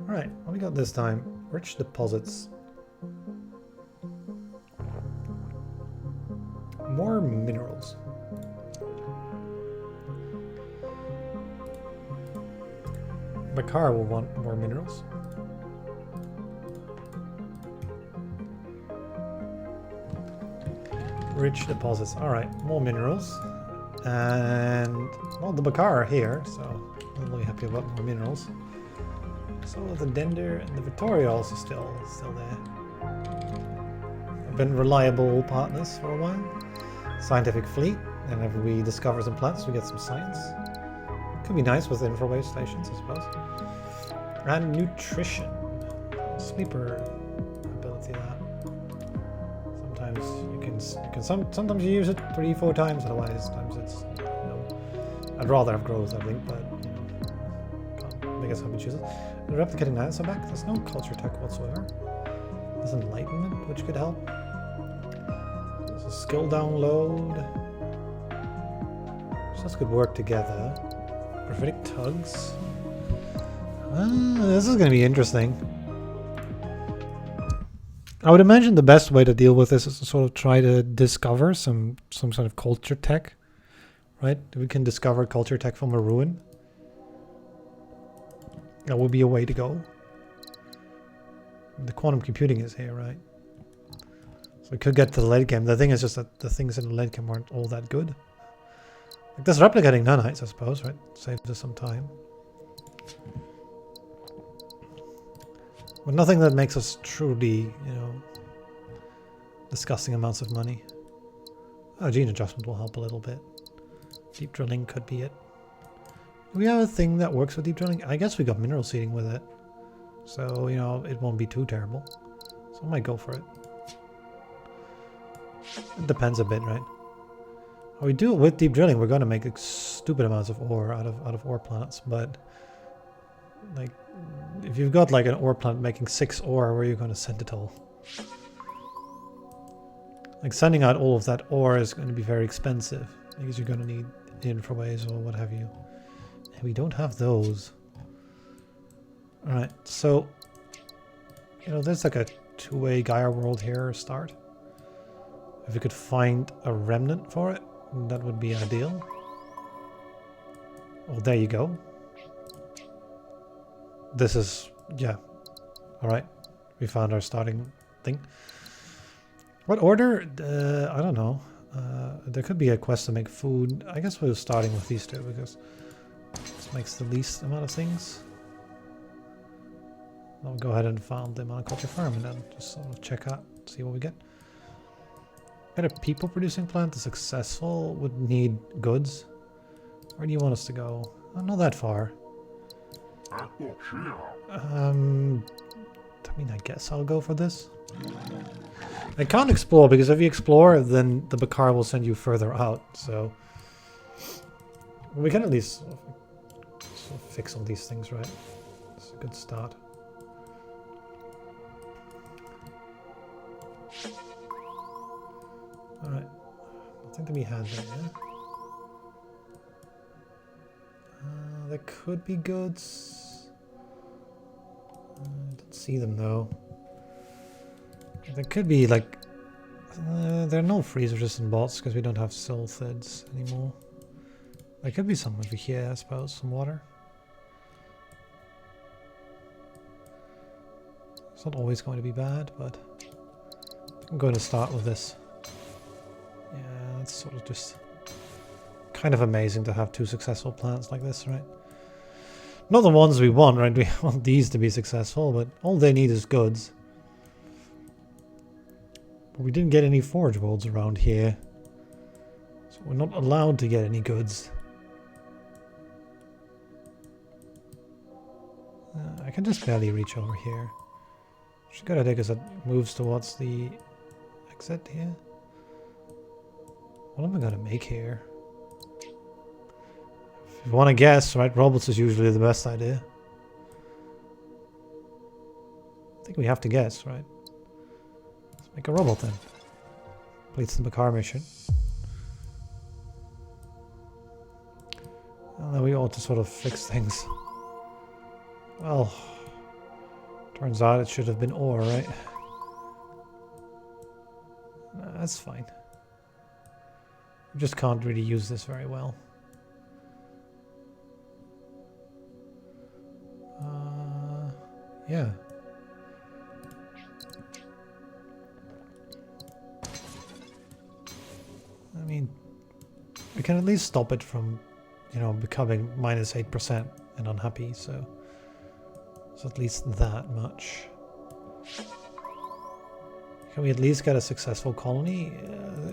Alright, what we got this time? Rich deposits. More minerals. Bakar will want more minerals. Rich deposits. Alright, more minerals. And, well, the Bakar are here, so I'm really happy about more minerals. So the Dender and the Victoria also still there. Have been reliable partners for a while. Scientific fleet. Whenever we discover some plants, we get some science. Could be nice with infrared stations, I suppose. And nutrition. Sleeper ability that. Sometimes you can sometimes you use it 3-4 times, otherwise times it's I'd rather have growth, I think, but can't make us happy chooses. The replicating knights are back. There's no culture tech whatsoever. There's enlightenment, which could help. There's a skill download. So this could work together. Gravitic Tugs. This is going to be interesting. I would imagine the best way to deal with this is to sort of try to discover some sort of culture tech. Right? If we can discover culture tech from a ruin, that would be a way to go. The quantum computing is here, right? So we could get to the late game. The thing is just that the things in the late game aren't all that good. Like this replicating nanites, I suppose, right? Saves us some time. But nothing that makes us truly, disgusting amounts of money. Oh, gene adjustment will help a little bit. Deep drilling could be it. Do we have a thing that works with deep drilling? I guess we got mineral seeding with it. So, it won't be too terrible. So I might go for it. It depends a bit, right? How we do it with deep drilling, we're going to make stupid amounts of ore out of ore planets, but like if you've got like an ore planet making 6 ore, where are you going to send it all? Like sending out all of that ore is going to be very expensive because you're going to need infraways or what have you. And we don't have those. Alright, so there's like a 2-way Gaia world here start. If we could find a remnant for it, that would be ideal. Well, there you go. This is, yeah. Alright, we found our starting thing. What order? I don't know. There could be a quest to make food. I guess we're starting with these two because this makes the least amount of things. I'll go ahead and farm the monoculture farm and then just sort of check out, see what we get. Get a people producing plant is successful, would need goods. Where do you want us to go? Not that far. I guess I'll go for this. I can't explore because if you explore, then the Bakar will send you further out. So we can at least sort of fix all these things, right? It's a good start. Alright, nothing to be had there, yeah? There could be goods. I don't see them though. There could be like... there are no freeze-resistant bots because we don't have sulfids anymore. There could be some over here, I suppose, some water. It's not always going to be bad, but I'm going to start with this. Yeah, it's sort of just kind of amazing to have 2 successful plants like this, right? Not the ones we want, right? We want these to be successful, but all they need is goods. But we didn't get any forge worlds around here, so we're not allowed to get any goods. I can just barely reach over here. Which is a good idea because it moves towards the exit here. What am I gonna make here? If you want to guess, right, robots is usually the best idea. I think we have to guess, right? Let's make a robot then. Completes the Bakar mission. And then we ought to sort of fix things. Well, Turns out it should have been ore, right? That's fine. We just can't really use this very well. Yeah. I mean, we can at least stop it from, you know, becoming minus 8% and unhappy, so at least that much. Can we at least get a successful colony?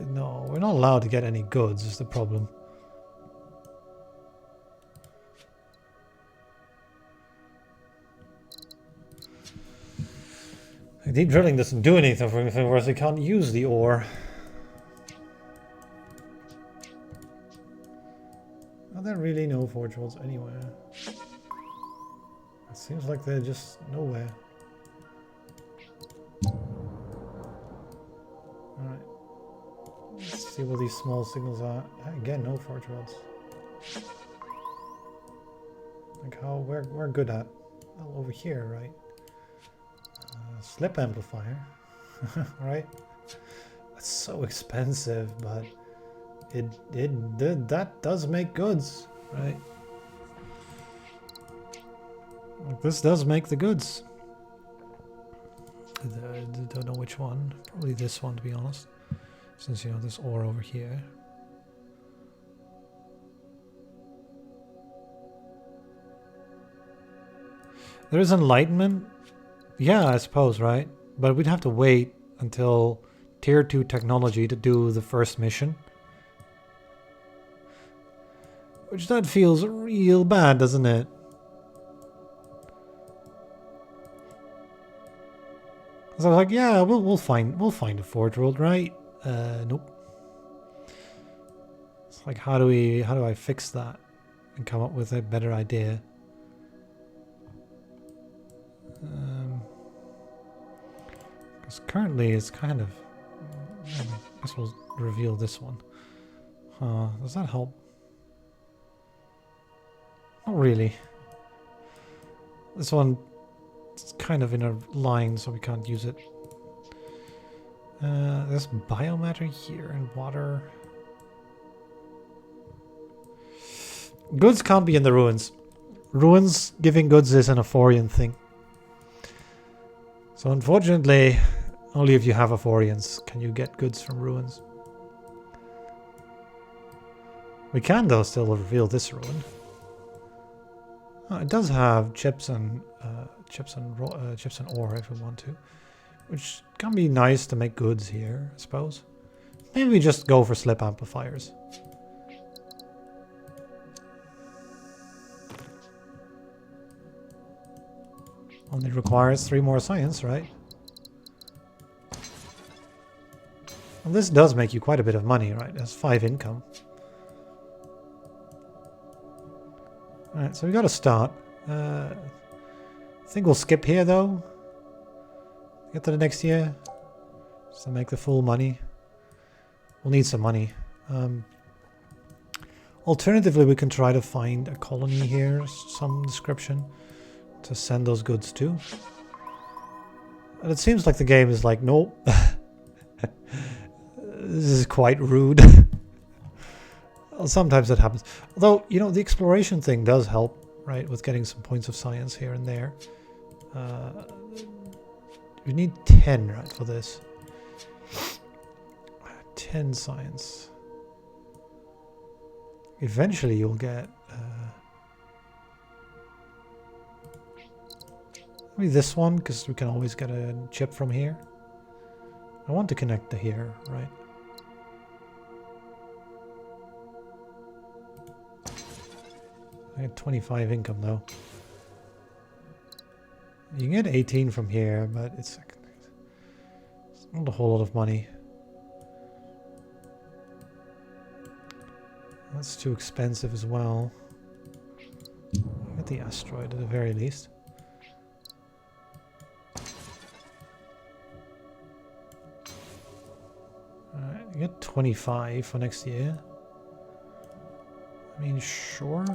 No, we're not allowed to get any goods is the problem. Deep drilling doesn't do anything for anything, whereas they can't use the ore. Are there really no forge worlds anywhere? It seems like they're just nowhere. Alright. Let's see what these small signals are. Again, no forge worlds. Like how we're good at. Oh, over here, right? Slip amplifier, right? That's so expensive, but that does make goods, right? This does make the goods. I don't know which one. Probably this one, to be honest, since you know this ore over here. There is enlightenment. Yeah, I suppose, right? But we'd have to wait until tier 2 technology to do the first mission. Which that feels real bad, doesn't it? So I was like, yeah, we'll find a forge world, right? Nope. It's like how do I fix that and come up with a better idea? Because currently it's kind of... I guess we'll reveal this one. Does that help? Not really. This one is kind of in a line, so we can't use it. There's biomatter here and water. Goods can't be in the ruins. Ruins giving goods is an Aphorian thing. So unfortunately, only if you have Aphorians can you get goods from ruins. We can though still reveal this ruin. Oh, it does have chips and ore if we want to, which can be nice to make goods here, I suppose. Maybe we just go for slip amplifiers. Only requires 3 more science, right? And this does make you quite a bit of money, right? That's 5 income. Alright, so we gotta start. I think we'll skip here though. Get to the next year. Just to make the full money. We'll need some money. Alternatively, we can try to find a colony here, some description, to send those goods to. And it seems like the game is like, nope. This is quite rude. Well, sometimes it happens. Although, you know, the exploration thing does help, right, with getting some points of science here and there. We need 10, right, for this. 10 science. Eventually you'll get... maybe this one, because we can always get a chip from here. I want to connect to here, right? I get 25 income though. You can get 18 from here, but it's not a whole lot of money. That's too expensive as well. Get the asteroid at the very least. Alright, you get 25 for next year. I mean, sure.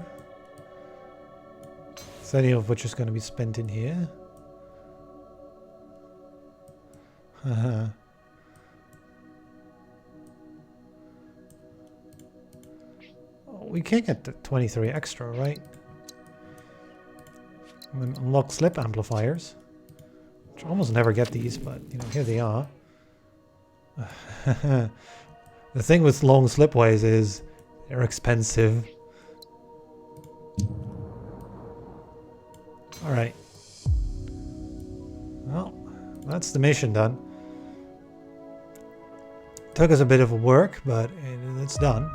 Any of which is going to be spent in here. We can't get the 23 extra, right? I'm going to unlock slip amplifiers. Which I almost never get these, but you know, here they are. The thing with long slipways is they're expensive. Alright. Well, that's the mission done. Took us a bit of work, but it's done.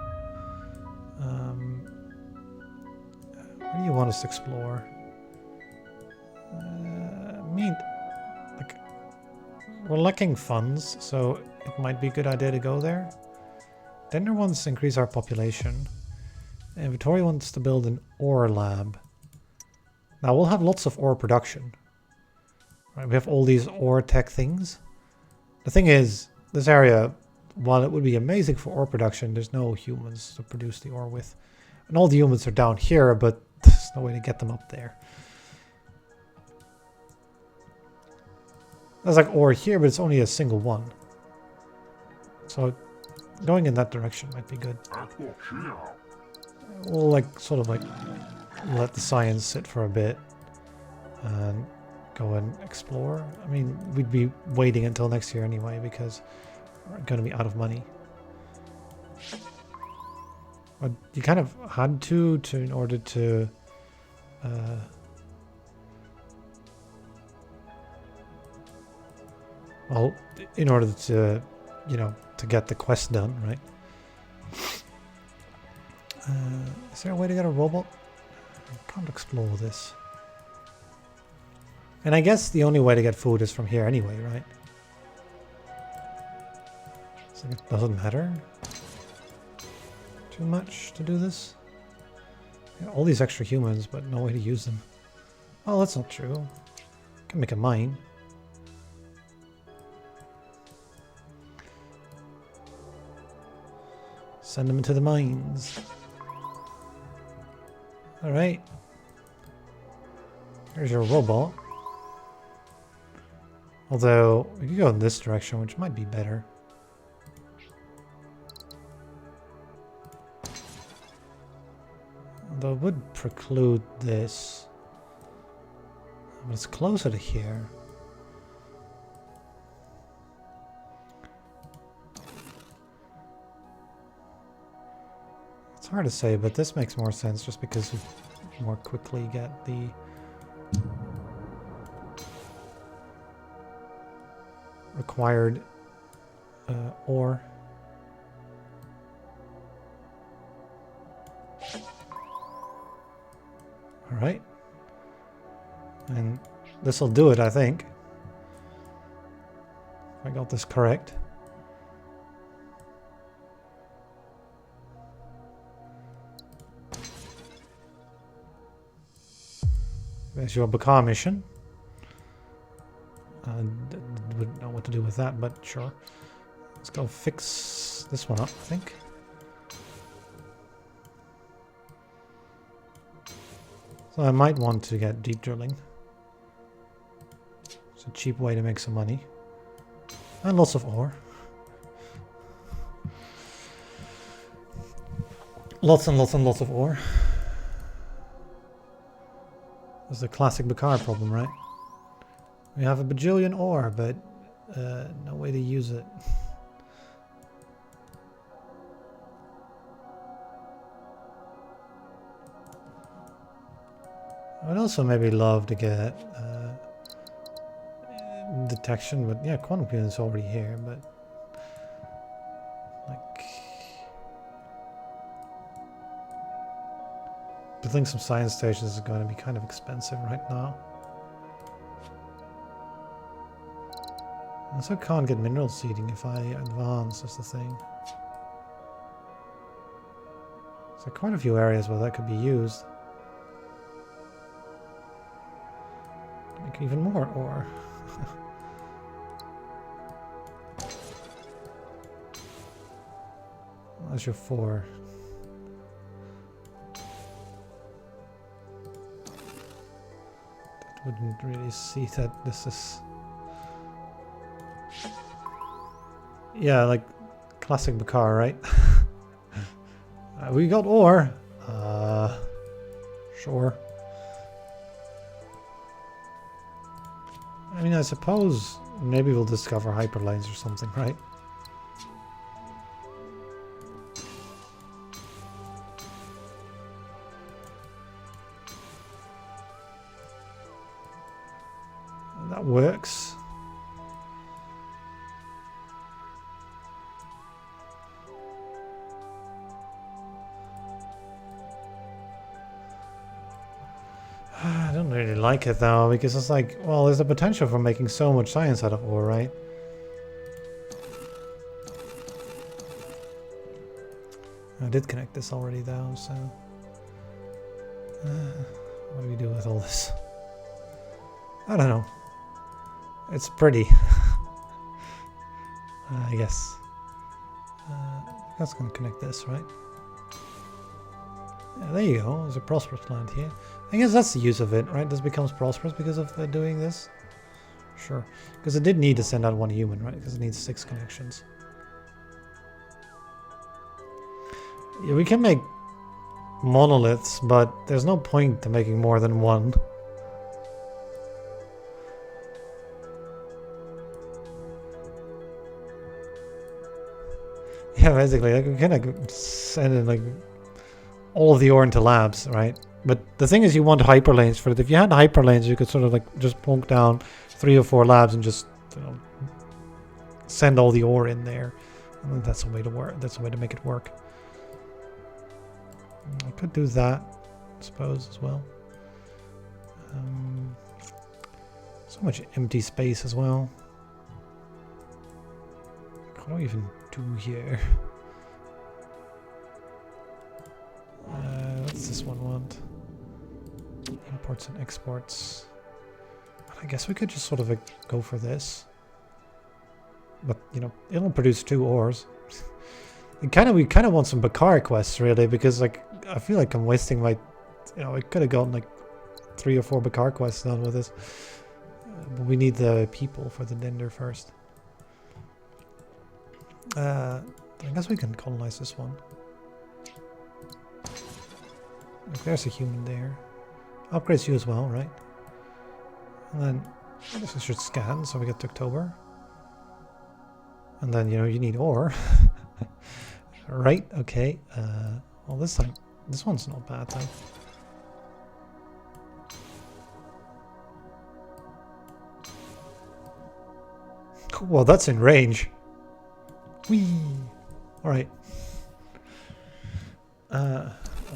What do you want us to explore? I mean, like, we're lacking funds, so it might be a good idea to go there. Dender wants to increase our population. And Vittoria wants to build an ore lab. Now we'll have lots of ore production. Right, we have all these ore tech things. The thing is, this area, while it would be amazing for ore production, there's no humans to produce the ore with. And all the humans are down here, but there's no way to get them up there. There's like ore here, but it's only a single one. So going in that direction might be good. We'll like sort of like let the science sit for a bit and go and explore. I mean, we'd be waiting until next year anyway because we're going to be out of money. But you kind of had to in order to well, in order to, you know, to get the quest done, right? Is there a way to get a robot? I can't explore this. And I guess the only way to get food is from here anyway, right? So it doesn't matter too much to do this. Yeah, all these extra humans, but no way to use them. Oh, that's not true. Can make a mine. Send them into the mines. Alright. Here's your robot. Although, we could go in this direction, which might be better. Although it would preclude this. But it's closer to here. It's hard to say, but this makes more sense just because you more quickly get the required ore. Alright. And this will do it, I think. If I got this correct. There's your Bakar mission. Wouldn't know what to do with that, but sure. Let's go fix this one up, I think. So I might want to get deep drilling. It's a cheap way to make some money. And lots of ore. Lots and lots and lots of ore. That's the classic Bakar problem, right? We have a bajillion ore, but no way to use it. I would also maybe love to get detection, but yeah, quantum computing is already here, but like building some science stations is going to be kind of expensive right now. I also can't get mineral seeding if I advance, that's the thing. So quite a few areas where that could be used. Make even more ore. That's your 4. That wouldn't really see that this is... Yeah, like classic Bakar, right? We got ore. Sure. I mean, I suppose maybe we'll discover hyperlanes or something, right? That works. I don't really like it though, because it's like, well, there's the potential for making so much science out of ore, right? I did connect this already though, so... what do we do with all this? I don't know. It's pretty. I guess. That's gonna connect this, right? Yeah, there you go. There's a prosperous plant here. I guess that's the use of it, right? This becomes prosperous because of doing this. Sure. Because it did need to send out one human, right? Because it needs 6 connections. Yeah, we can make monoliths, but there's no point to making more than one. Yeah, basically, like, we can like send in like all of the ore into labs, right? But the thing is, you want hyperlanes for it. If you had hyperlanes, you could sort of like just plonk down 3 or 4 labs and just, you know, send all the ore in there. And that's a way to work. That's a way to make it work. I could do that, I suppose, as well. So much empty space as well. What do I even do here? What's this one want? Imports and exports. I guess we could just sort of like go for this. But, you know, it'll produce 2 ores. We kind of want some Bakar quests, really, because, like, I feel like I'm wasting my... You know, I could have gotten, like, 3 or 4 Bakar quests done with this. But we need the people for the Dender first. I guess we can colonize this one. Like, there's a human there. Upgrades you as well, right? And then I guess we should scan so we get to October. And then, you know, you need ore. Right, okay. Well, this time, this one's not bad though. Well, that's in range. Whee! Alright.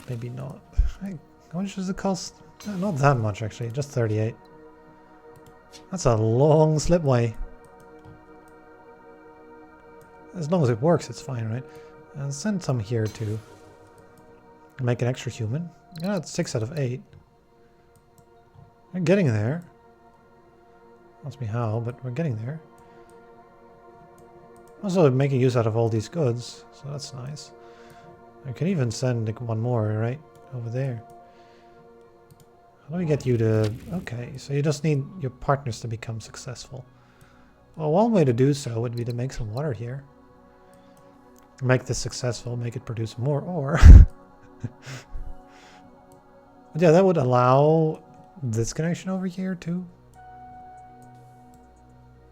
Maybe not. How much does it cost? Not that much, actually. Just 38. That's a long slipway. As long as it works, it's fine, right? And send some here too. Make an extra human. Yeah, it's 6 out of 8. We're getting there. Ask me how, but we're getting there. Also making use out of all these goods, so that's nice. I can even send like one more, right? Over there. How do we get you to... Okay, so you just need your partners to become successful. Well, one way to do so would be to make some water here. Make this successful, make it produce more ore. But yeah, that would allow this connection over here too.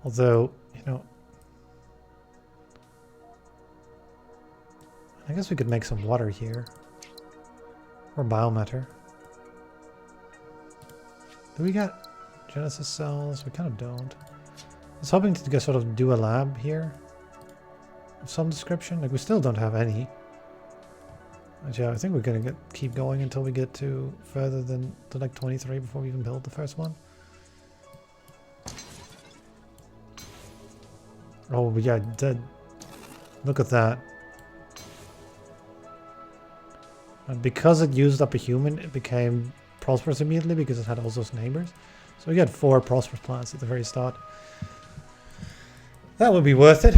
Although, you know... I guess we could make some water here. Or biomatter. Do we got Genesis cells? We kind of don't. I was hoping to sort of do a lab here. Of some description. Like, we still don't have any. But yeah, I think we're going to keep going until we get to further than to like 23 before we even build the first one. Oh, yeah, dead. Look at that. And because it used up a human, it became prosperous immediately because it had all those neighbors. So we got 4 prosperous plants at the very start. That would be worth it.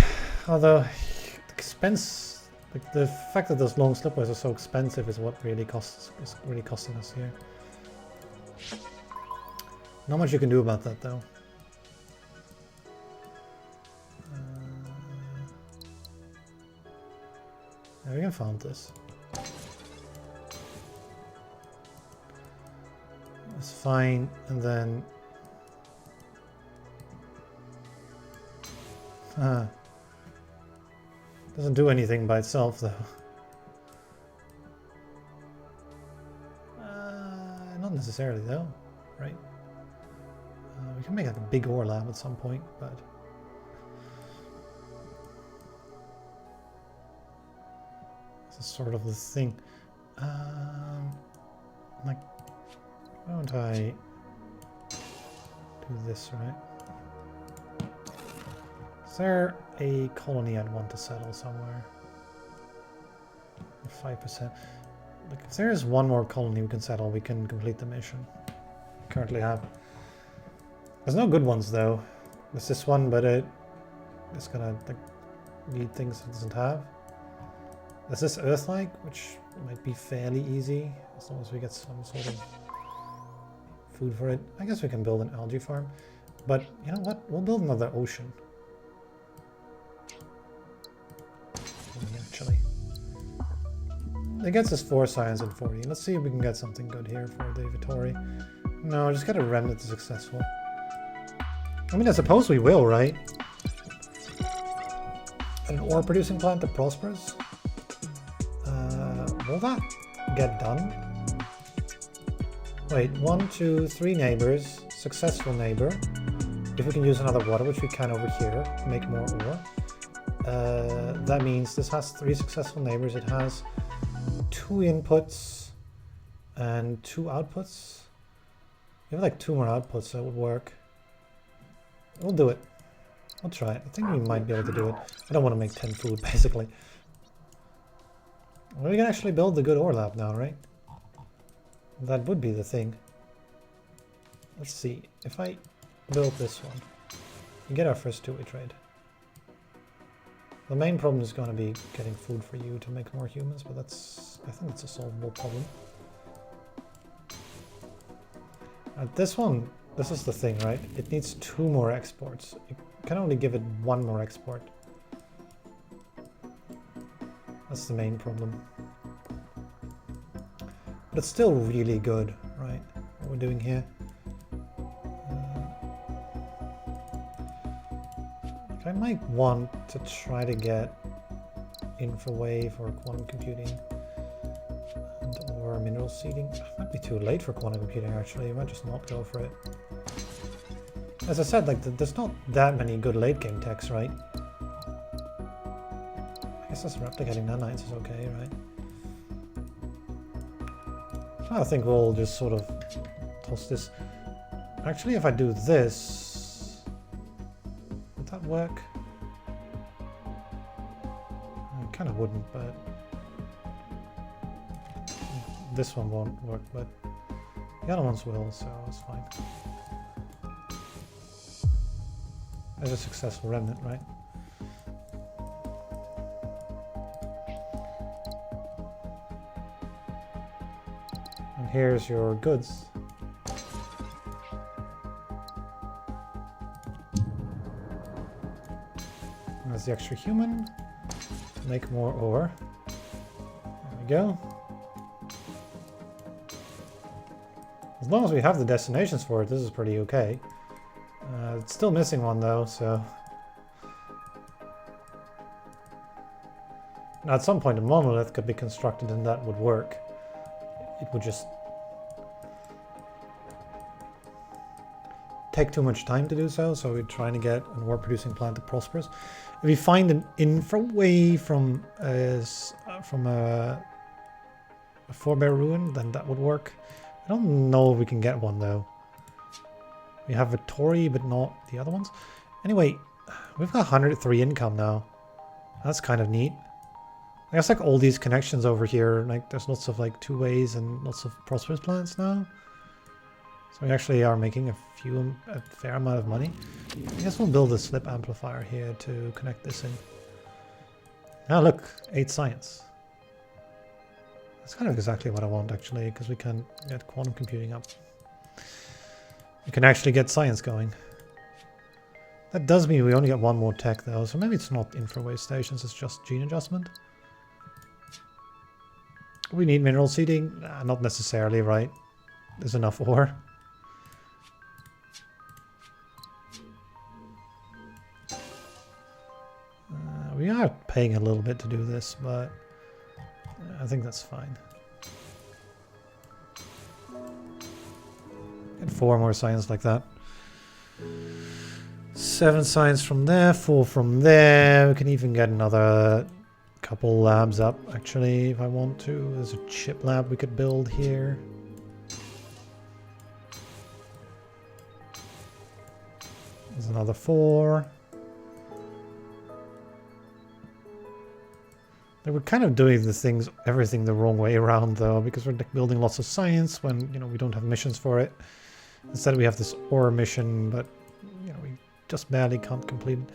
Although, the expense, like the fact that those long slipways are so expensive is what really is really costing us here. Not much you can do about that though. Yeah, we can found this. It's fine, and then... doesn't do anything by itself, though. Not necessarily, though, right? We can make like a big ore lab at some point, but... this is sort of the thing. Like, why don't I do this, right? Is there a colony I'd want to settle somewhere? 5%. Like, if there is one more colony we can settle, we can complete the mission. We currently have. There's no good ones though. There's this one, but it's gonna like need things it doesn't have. There's this Earth-like, which might be fairly easy as long as we get some sort of food for it. I guess we can build an algae farm, but you know what? We'll build another ocean. Actually, it gets us 4 science and 40. Let's see if we can get something good here for the Vittori. No, just get a remnant to successful. I mean, I suppose we will, right? An ore producing plant that prospers. Will that get done? Wait, 1, 2, 3 neighbors, successful neighbor. If we can use another water, which we can over here, make more ore. That means this has 3 successful neighbors. It has 2 inputs and 2 outputs. We have like 2 more outputs, so it would work. We'll do it. We'll try it. I think we might be able to do it. I don't want to make 10 food, basically. Well, we can actually build the good ore lab now, right? That would be the thing. Let's see. If I build this one, we get our first 2-way trade. The main problem is going to be getting food for you to make more humans, but that's, I think it's a solvable problem. This one, this is the thing, right? It needs 2 more exports. You can only give it 1 more export. That's the main problem. But it's still really good, right? What we're doing here. I might want to try to get infrawave or quantum computing or mineral seeding. It might be too late for quantum computing, actually. You might just not go for it. As I said, like there's not that many good late game techs, right? I guess this replicating nanites is okay, right? So I think we'll just sort of toss this. Actually, if I do this, would that work? It kind of wouldn't, but this one won't work, but the other ones will, so it's fine. There's a successful remnant, right? And here's your goods. And there's the extra human. Make more ore. There we go. As long as we have the destinations for it, this is pretty okay. It's still missing one though, so... Now at some point a monolith could be constructed and that would work. It would just take too much time to do so, so we're trying to get an ore producing plant that prospers. If we find an infraway from a forebear ruin, then that would work. I don't know if we can get one though. We have Vittori, but not the other ones. Anyway, we've got 103 income now. That's kind of neat. I guess like all these connections over here, like there's lots of like 2 ways and lots of prosperous plants now. So we actually are making a fair amount of money. I guess we'll build a slip amplifier here to connect this in. Now look, 8 science. That's kind of exactly what I want actually, because we can get quantum computing up. We can actually get science going. That does mean we only get 1 more tech though, so maybe it's not infrawave stations, it's just gene adjustment. We need mineral seeding? Nah, not necessarily, right? There's enough ore. We are paying a little bit to do this, but I think that's fine. Get 4 more science like that. 7 science from there, 4 from there. We can even get another couple labs up, actually, if I want to. There's a chip lab we could build here. There's another 4. We're kind of doing the things, everything the wrong way around, though, because we're building lots of science when, you know, we don't have missions for it. Instead, we have this ore mission, but, you know, we just barely can't complete it.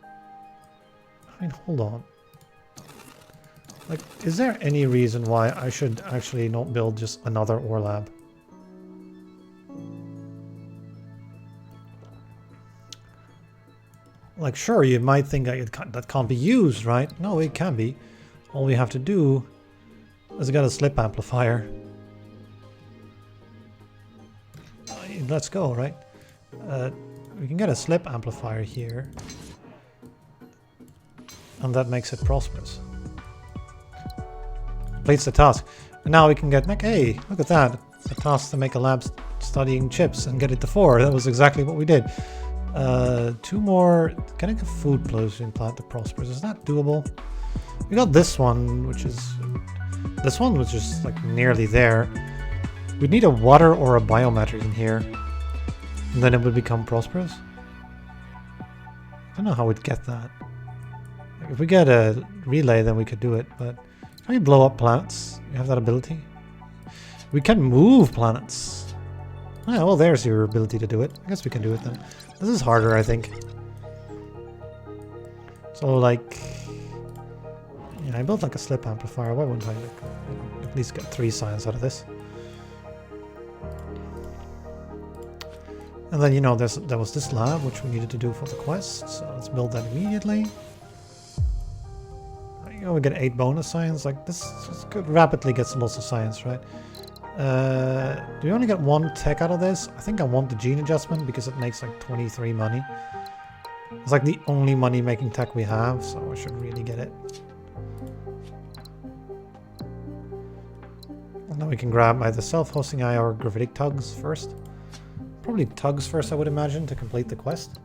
I mean, hold on. Like, is there any reason why I should actually not build just another ore lab? Like, sure, you might think that can't be used, right? No, it can be. All we have to do is get a slip amplifier. Let's go, right? We can get a slip amplifier here. And that makes it prosperous. Completes the task. And now we can get, like, hey, look at that. A task to make a lab studying chips and get it to 4. That was exactly what we did. 2 more. Getting a food processing plant that prospers. Is that doable? We got this one, which is... This one was just, like, nearly there. We'd need a water or a biomatter in here. And then it would become prosperous. I don't know how we'd get that. Like, if we get a relay, then we could do it, but... Can we blow up planets? You have that ability? We can move planets. Ah, well, there's your ability to do it. I guess we can do it then. This is harder, I think. So, like... Yeah, I built like a slip amplifier. Why wouldn't I like, at least get 3 science out of this? And then, you know, there was this lab, which we needed to do for the quest. So let's build that immediately. You know, we get 8 bonus science. Like, this could rapidly get lots of science, right? Do we only get 1 tech out of this? I think I want the gene adjustment because it makes like 23 money. It's like the only money making tech we have, so I should really get it. And then we can grab either self-hosting AI or Gravitic Tugs first. Probably Tugs first, I would imagine, to complete the quest.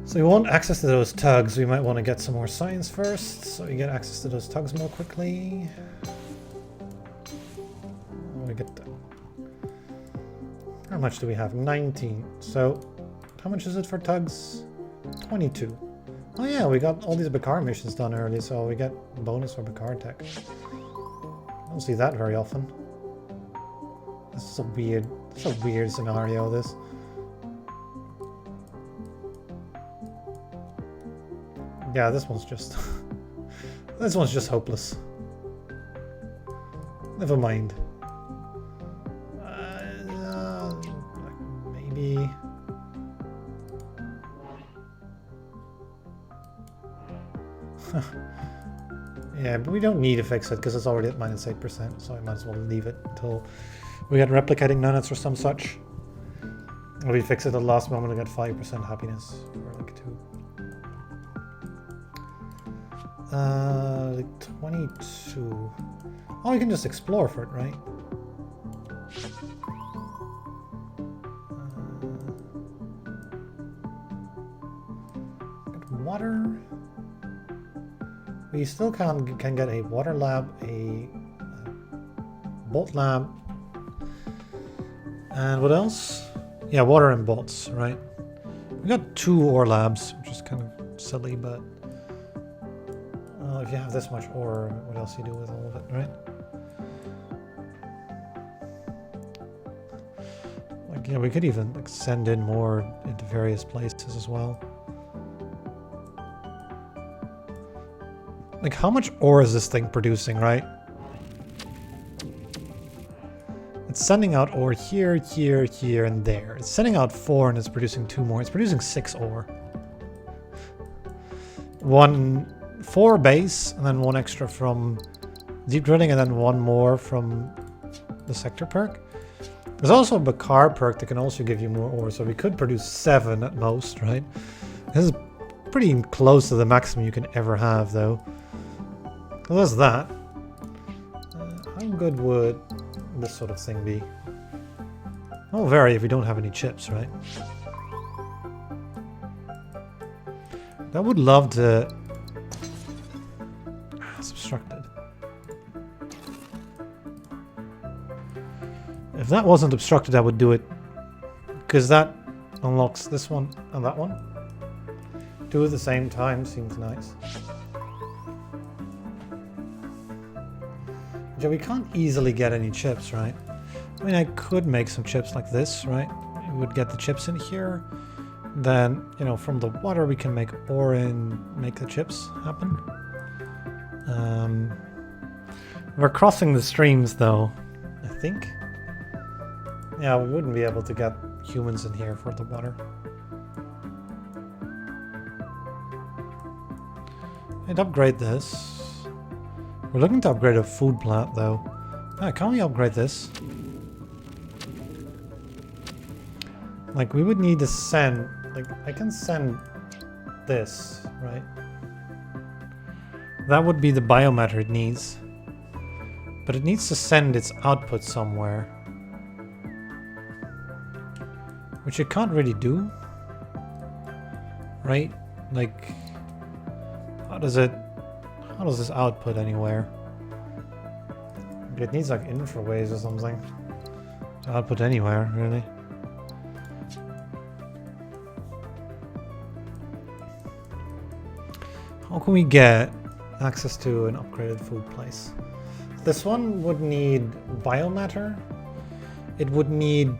So we want access to those tugs. We might want to get some more science first, so we get access to those tugs more quickly. We get how much do we have? 19. So how much is it for tugs? 22. Oh yeah, we got all these Bakar missions done early, so we get bonus for Bakar tech. I don't see that very often. This is a weird scenario, this. Yeah, this one's just... this one's just hopeless. Never mind. Maybe... Yeah, but we don't need to fix it because it's already at -8%, so I might as well leave it until we get replicating nuggets or some such. Or we fix it at the last moment and get 5% happiness for like 2. Like 22. Oh, you can just explore for it, right? Get water. We still can get a water lab, a bolt lab, and what else? Yeah, water and bolts, right? We got 2 ore labs, which is kind of silly, but if you have this much ore, what else do you do with all of it, right? Like, yeah, we could even like, send in more into various places as well. Like, how much ore is this thing producing, right? It's sending out ore here, here, here, and there. It's sending out 4 and it's producing 2 more. It's producing 6 ore. 1 4 base, and then 1 extra from deep drilling, and then 1 more from the sector perk. There's also a Bakar perk that can also give you more ore, so we could produce 7 at most, right? This is pretty close to the maximum you can ever have, though. So there's that. How good would this sort of thing be? Not very if we don't have any chips, right? I would love to... It's obstructed. If that wasn't obstructed, I would do it. Because that unlocks this one and that one. 2 at the same time seems nice. Yeah, we can't easily get any chips, right? I mean, I could make some chips like this, right? We would get the chips in here. Then, you know, from the water we can make ore and make the chips happen. We're crossing the streams, though, I think. Yeah, we wouldn't be able to get humans in here for the water. I'd upgrade this. We're looking to upgrade a food plant, though. Ah, can't we upgrade this? Like, we would need to send... Like, I can send this, right? That would be the biomatter it needs. But it needs to send its output somewhere. Which it can't really do. Right? Like... How does this output anywhere? It needs like infraways or something. To output anywhere, really. How can we get access to an upgraded food place? This one would need biomatter. It would need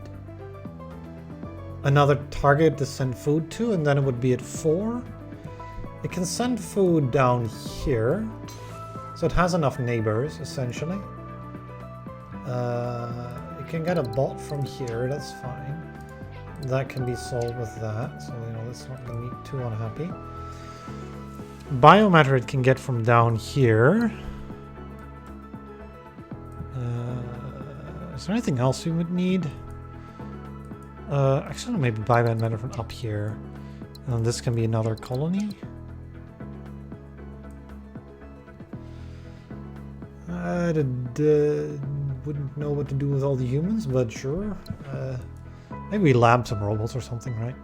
another target to send food to, and then it would be at 4. It can send food down here, so it has enough neighbors, essentially. It can get a bot from here, that's fine. That can be solved with that, so you know, that's not going to be too unhappy. Biomatter it can get from down here. Is there anything else we would need? Actually, maybe biomatter from up here. And then this can be another colony. I wouldn't know what to do with all the humans, but sure. Maybe we lab some robots or something, right?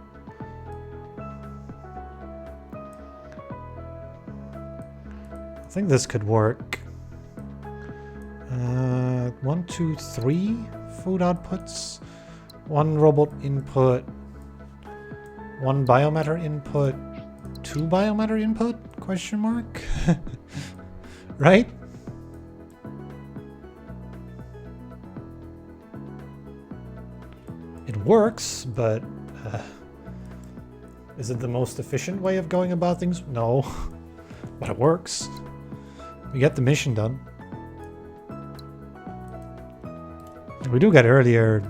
I think this could work. 1, 2, 3 food outputs. 1 robot input. 1 biomatter input. 2 biomatter input? Question mark? Right? It works, but is it the most efficient way of going about things? No, but it works. We get the mission done. We do get earlier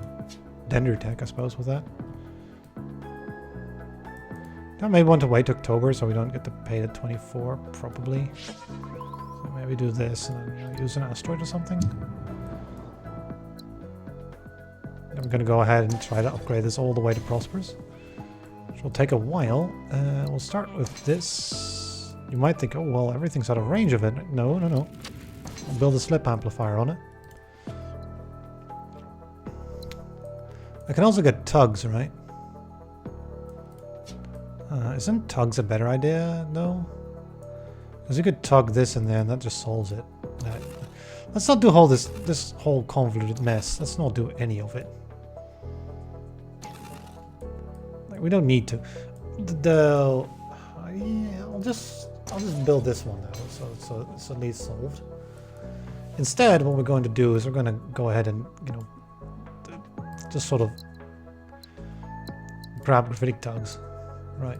Dender tech, I suppose, with that. I may want to wait October so we don't get to pay the 24, probably. So maybe do this and then, you know, use an asteroid or something. I'm going to go ahead and try to upgrade this all the way to Prospers, which will take a while. We'll start with this. You might think, oh, well, everything's out of range of it. No, no, no. I'll build a slip amplifier on it. I can also get tugs, right? Isn't tugs a better idea, though? Because you could tug this in there and that just solves it. Let's not do this whole convoluted mess. Let's not do any of it. Like, we don't need to. Yeah, I'll just build this one now, so it's at least solved. Instead, what we're going to do is we're going to go ahead and, you know, just sort of grab Gravitic Tugs, right,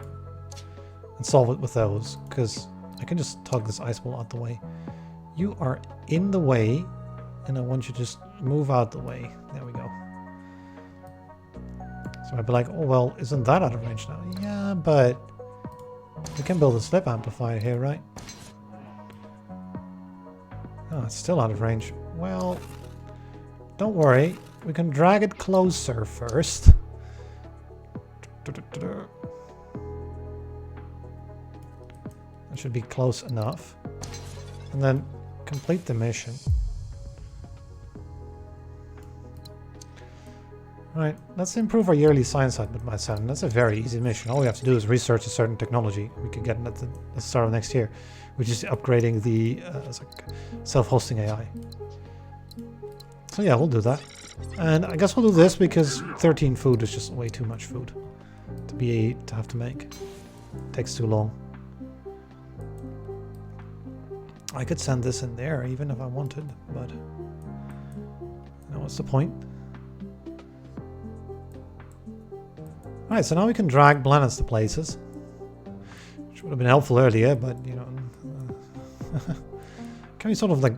and solve it with those, because I can just tug this ice ball out the way. You are in the way, and I want you to just move out the way. There we go. So I'd be like, oh, well, isn't that out of range now? Yeah, but we can build a slip amplifier here, right? it's still out of range. Well, don't worry. We can drag it closer first. That should be close enough. And then complete the mission. Right, let's improve our yearly science output by 7. That's a very easy mission. All we have to do is research a certain technology we could get at the start of next year, which is upgrading the self-hosting AI. So yeah, we'll do that. And I guess we'll do this because 13 food is just way too much food to have to make. It takes too long. I could send this in there even if I wanted, but you know, what's the point? Alright, so now we can drag planets to places, which would have been helpful earlier, but you know, can we sort of like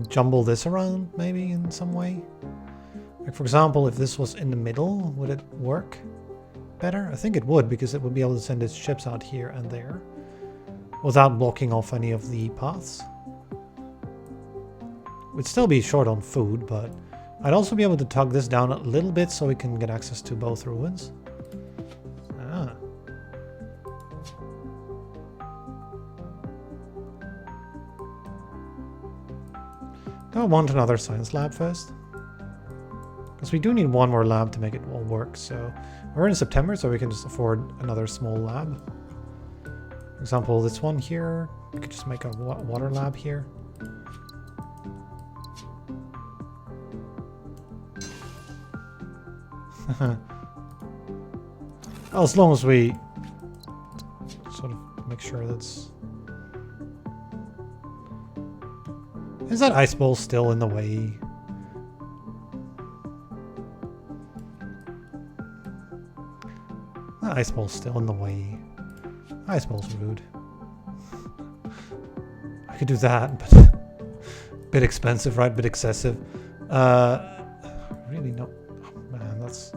jumble this around maybe in some way? Like for example, if this was in the middle, would it work better? I think it would, because it would be able to send its ships out here and there without blocking off any of the paths. We'd still be short on food, but I'd also be able to tug this down a little bit so we can get access to both ruins. Do I want another science lab first? Because we do need one more lab to make it all work, so we're in September, so we can just afford another small lab. For example, this one here, we could just make a water lab here. Well, as long as we sort of make sure that's... Is that ice bowl still in the way? That ice bowl's still in the way. Ice bowl's rude. I could do that, but a bit expensive, right? A bit excessive. Really not. Oh, man, that's...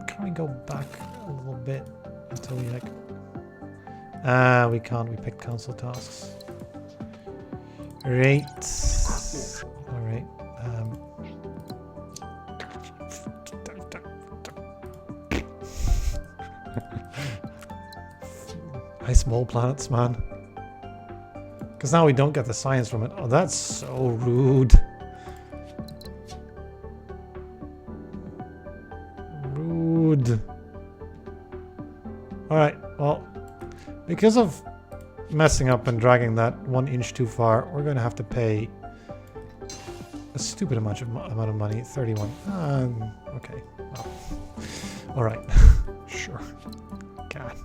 Can we go back a little bit until we like... we can't. We picked council tasks. Right. Alright. Ice ball planets, man. Because now we don't get the science from it. Oh, that's so rude. Rude. Alright, well, because of messing up and dragging that 1 inch too far, we're going to have to pay a stupid amount of money. 31. Okay. Well, alright. Sure. God.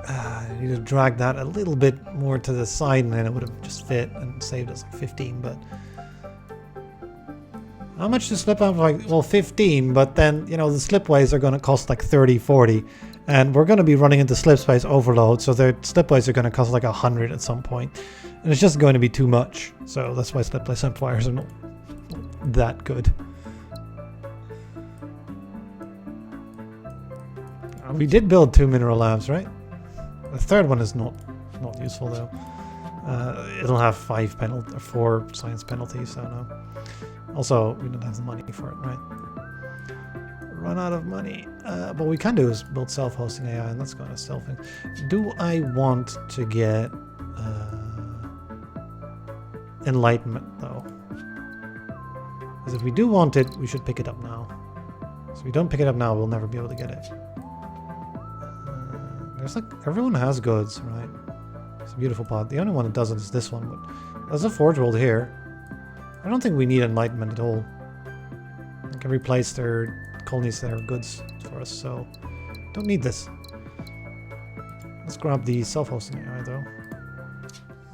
I need to drag that a little bit more to the side, and then it would have just fit and saved us like 15, but... How much to slip up? Like, well, 15, but then, you know, the slipways are going to cost like 30, 40. And we're going to be running into slipways overload, so the slipways are going to cost like 100 at some point. And it's just going to be too much. So that's why Slipways Amplifiers are not that good. We did build 2 mineral labs, right? The third one is not useful though. It'll have 4 science penalties, so no. Also, we don't have the money for it, right? Run out of money. What we can do is build self-hosting AI, and that's going to self-thing. Do I want to get enlightenment though? Because if we do want it, we should pick it up now. So if we don't pick it up now, we'll never be able to get it. There's like, everyone has goods, right? It's a beautiful pod. The only one that doesn't is this one, but there's a forge world here. I don't think we need enlightenment at all. I can replace their colonies that are goods for us, so don't need this. Let's grab the self-hosting AI though.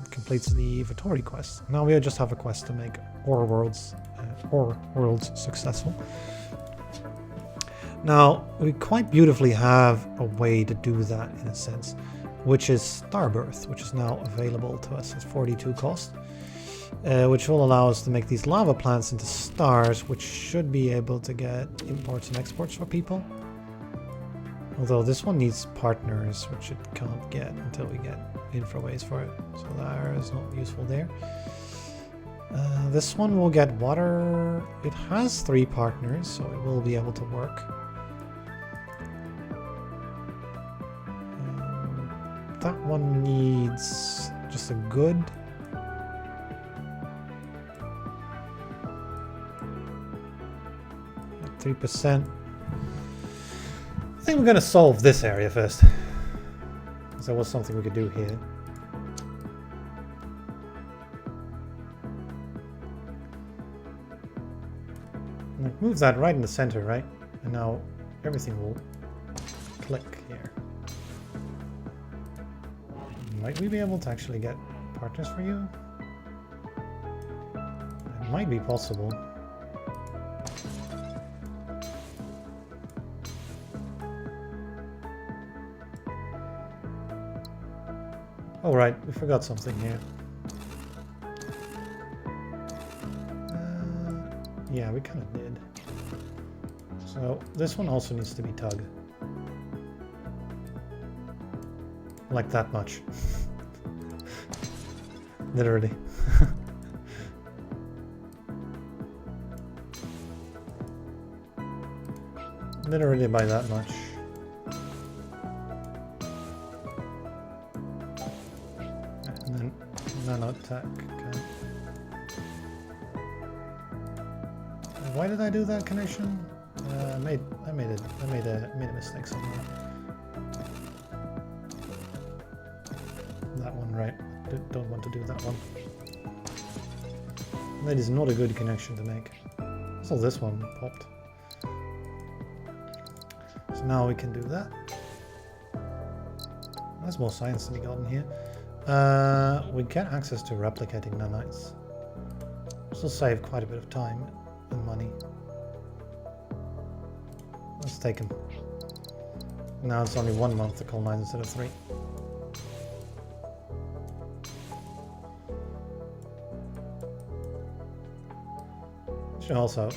It completes the Vittori quest. Now we just have a quest to make Ore Worlds successful. Now, we quite beautifully have a way to do that in a sense, which is Starbirth, which is now available to us at 42 cost, which will allow us to make these lava plants into stars, which should be able to get imports and exports for people. Although this one needs partners, which it can't get until we get infraways for it. So that is not useful there. This one will get water. It has 3 partners, so it will be able to work. That one needs just a good. 3%. I think we're going to solve this area first. Because there was something we could do here. Like move that right in the center, right? And now everything will click here. Might we be able to actually get partners for you? It might be possible. Oh right, we forgot something here. Yeah, we kind of did. So this one also needs to be tug. Like that much. Literally. Literally by that much. And then nano attack. Okay. Why did I do that connection? I made a mistake somewhere. That one, right? Don't want to do that one. That is not a good connection to make. So this one popped. So now we can do that. There's more science to be gotten here. We get access to replicating nanites. This will save quite a bit of time and money. Let's take them. Now it's only 1 month to colonize instead of 3. Should also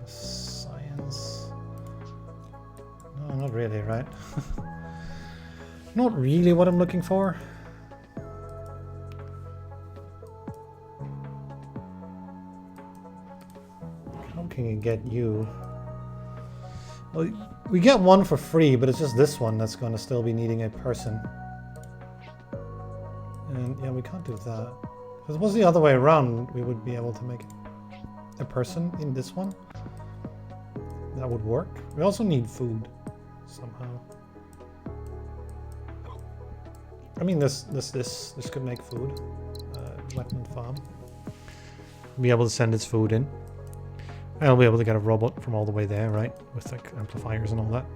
science. No, not really, right? Not really what I'm looking for. How can you get you? Well, we get one for free, but it's just this one that's going to still be needing a person. And yeah, we can't do that. If it was the other way around, we would be able to make a person in this one. That would work. We also need food somehow. I mean, this could make food. Wetland farm. Be able to send its food in. I'll be able to get a robot from all the way there, right? With like amplifiers and all that.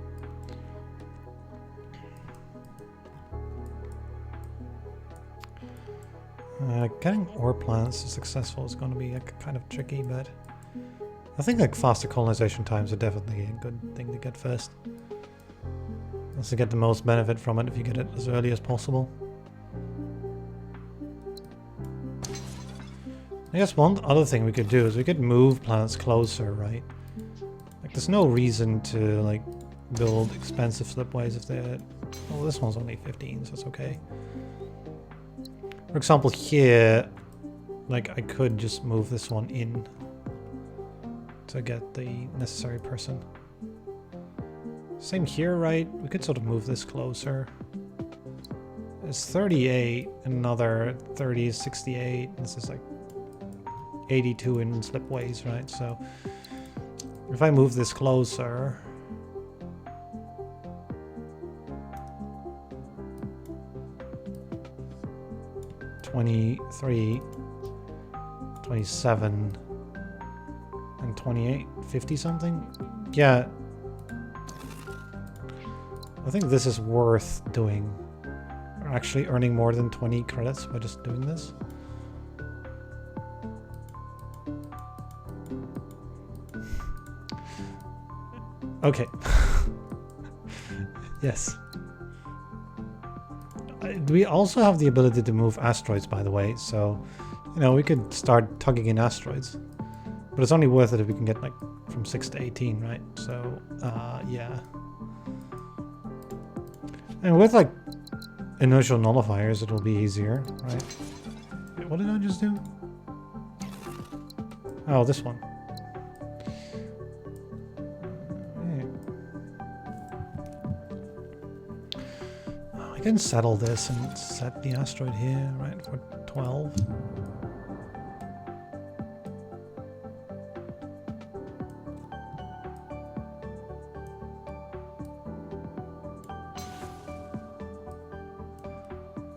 Getting ore plants successful is going to be like, kind of tricky, but I think like faster colonization times are definitely a good thing to get first. Just to get the most benefit from it if you get it as early as possible. I guess one other thing we could do is we could move planets closer, right? Like there's no reason to like build expensive slipways if they're... Well, this one's only 15, so it's okay. For example, here, like I could just move this one in to get the necessary person. Same here, right? We could sort of move this closer. It's 38, another 30 is 68. This is like 82 in slipways, right? So if I move this closer, (23), 27, and 28, 50 something. Yeah, I think this is worth doing. We're actually earning more than 20 credits by just doing this. Okay. Yes. We also have the ability to move asteroids, by the way, so, you know, we could start tugging in asteroids. But it's only worth it if we can get like from 6 to 18, right? So, yeah. And with like inertial nullifiers, it'll be easier, right? Wait, what did I just do? Oh, this one. I can settle this and set the asteroid here, right, for 12.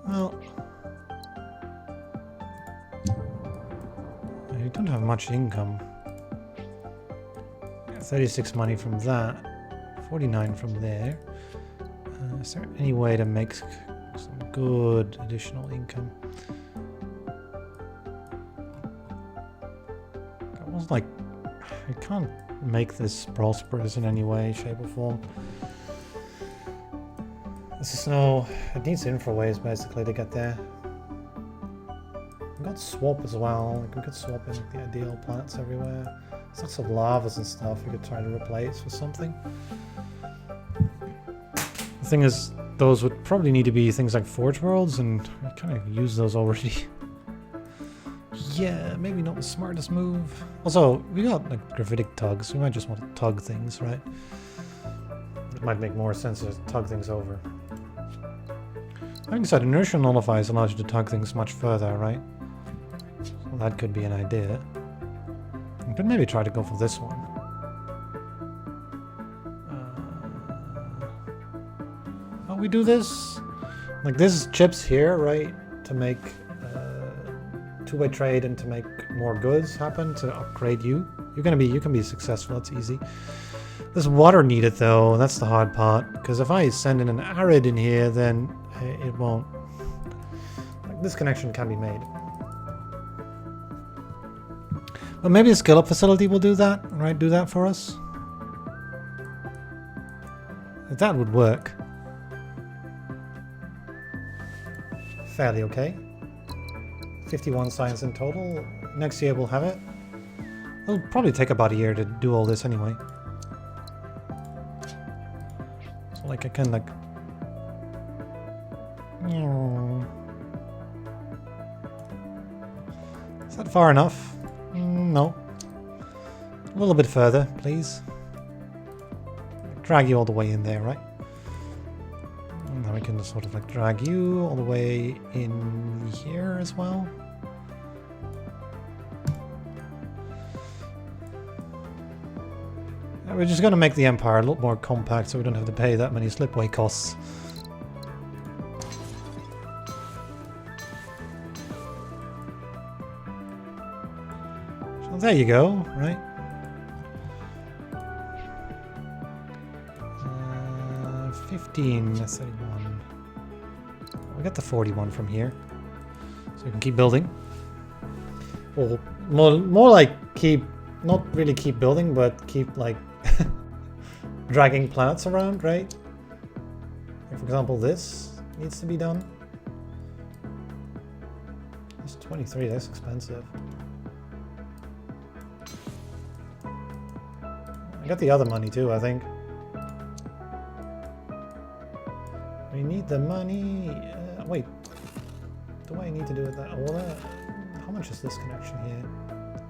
Well, you don't have much income. 36 money from that, 49 from there. Is there any way to make some good additional income? I was like, I can't make this prosperous in any way, shape or form. This is it needs infraways basically to get there. We've got swap as well, like we could swap in like the ideal planets everywhere. There's lots of lavas and stuff we could try to replace with something. The thing is, those would probably need to be things like Forge Worlds, and I kind of use those already. Yeah, maybe not the smartest move. Also, we got like Gravitic Tugs, we might just want to tug things, right? It might make more sense to tug things over. Like I said, inertial nullifiers allows you to tug things much further, right? So that could be an idea. We could maybe try to go for this one. We do this like this chips here, right, to make two-way trade and to make more goods happen to upgrade you. You can be successful. It's easy. There's water needed though. That's the hard part, because if I send in an arid in here, then it won't. Like, this connection can be made. But maybe a skill up facility will do that, right? Do that for us. That would work. Fairly okay. 51 science in total. Next year we'll have it. It'll probably take about a year to do all this anyway. So like I can like... Is that far enough? No. A little bit further, please. Drag you all the way in there, right? And then we can sort of like drag you all the way in here as well. We're just going to make the Empire a lot more compact so we don't have to pay that many slipway costs. So there you go, right? 15, 31. We got the 41 from here. So we can keep building. Well, more like keep, not really keep building, but keep like dragging planets around, right? Like for example, this needs to be done. It's 23, that's expensive. I got the other money too, I think. We need the money. Wait, do I need to do it that? Well, how much is this connection here?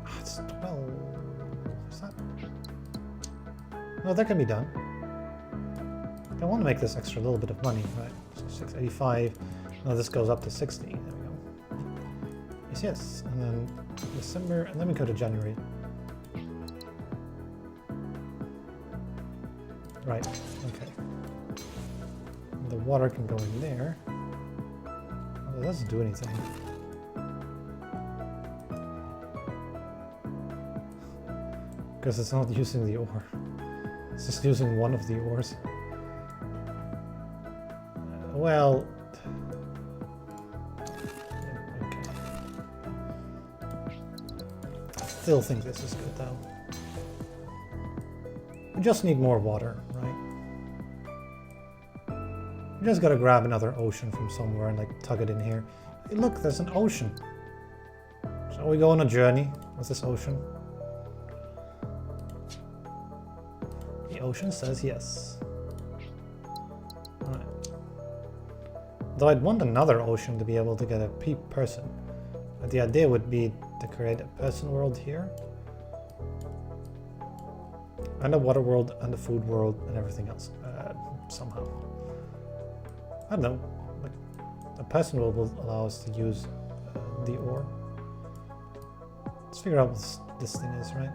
Oh, it's 12. Is that? No, that can be done. I want to make this extra little bit of money, right? So 685. No, this goes up to 60. There we go. Yes, yes. And then December, and then we go to January. Right. Okay. The water can go in there. Well, it doesn't do anything. Because it's not using the ore. It's just using one of the ores. Well... Okay. I still think this is good though. We just need more water, right? We just gotta grab another ocean from somewhere and like tug it in here. Hey, look, there's an ocean. Shall we go on a journey with this ocean? The ocean says yes. Alright. Though I'd want another ocean to be able to get a person. But the idea would be to create a person world here. And a water world, and a food world, and everything else. Somehow. I don't know. Like, a person world will allow us to use the ore. Let's figure out what this thing is, right?